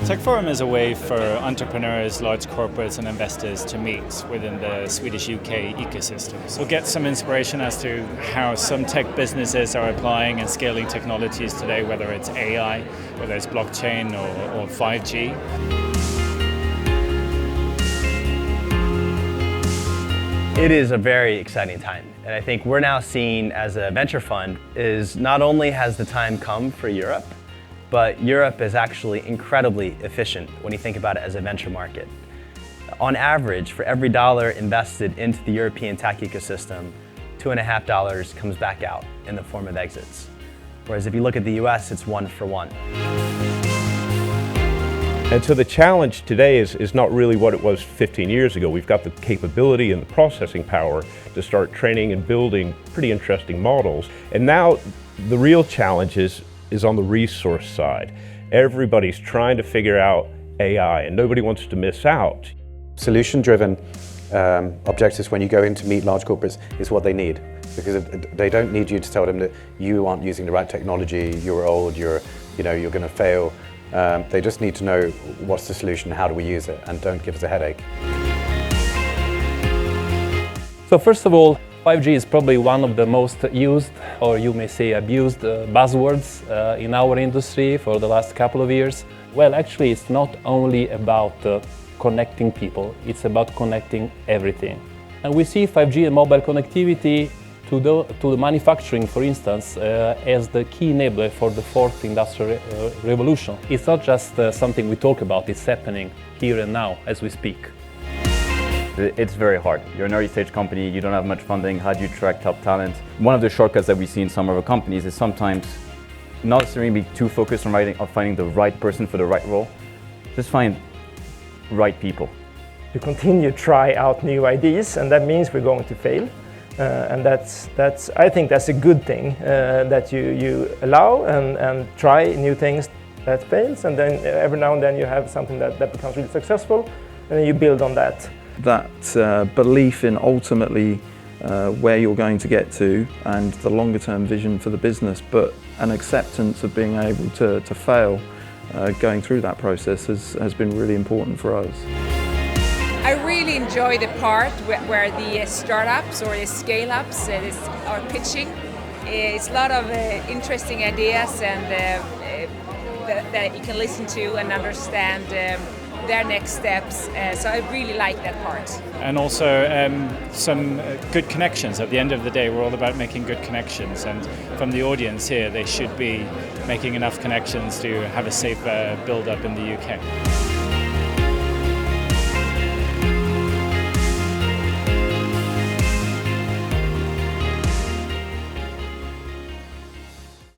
Tech Forum is a way for entrepreneurs, large corporates and investors to meet within the Swedish UK ecosystem. So get some inspiration as to how some tech businesses are applying and scaling technologies today, whether it's AI, whether it's blockchain or 5G. It is a very exciting time, and I think we're now seeing as a venture fund is not only has the time come for Europe, but Europe is actually incredibly efficient when you think about it as a venture market. On average, for every dollar invested into the European tech ecosystem, $2.50 comes back out in the form of exits. Whereas if you look at the US, it's 1 for 1. And so the challenge today is not really what it was 15 years ago. We've got the capability and the processing power to start training and building pretty interesting models. And now the real challenge is on the resource side. Everybody's trying to figure out AI and nobody wants to miss out. Solution-driven objectives when you go in to meet large corporates is what they need, because they don't need you to tell them that you aren't using the right technology, you're old, you're going to fail. They just need to know what's the solution, how do we use it, and don't give us a headache. So first of all, 5G is probably one of the most used, or you may say abused, buzzwords in our industry for the last couple of years. Well, actually, it's not only about connecting people, it's about connecting everything. And we see 5G and mobile connectivity to the manufacturing, for instance, as the key enabler for the fourth industrial revolution. It's not just something we talk about, it's happening here and now as we speak. It's very hard. You're an early stage company, you don't have much funding, how do you attract top talent? One of the shortcuts that we see in some of our companies is sometimes not necessarily be too focused on finding the right person for the right role. Just find right people. To continue to try out new ideas, and that means we're going to fail. And I think that's a good thing, that you allow and try new things that fails, and then every now and then you have something that becomes really successful, and then you build on that. That belief in ultimately where you're going to get to and the longer term vision for the business, but an acceptance of being able to fail going through that process has been really important for us. I really enjoy the part where the startups or the scale-ups are pitching. It's a lot of interesting ideas and that you can listen to and understand their next steps. So I really like that part. And also some good connections. At the end of the day, we're all about making good connections, and from the audience here, they should be making enough connections to have a safe build-up in the UK.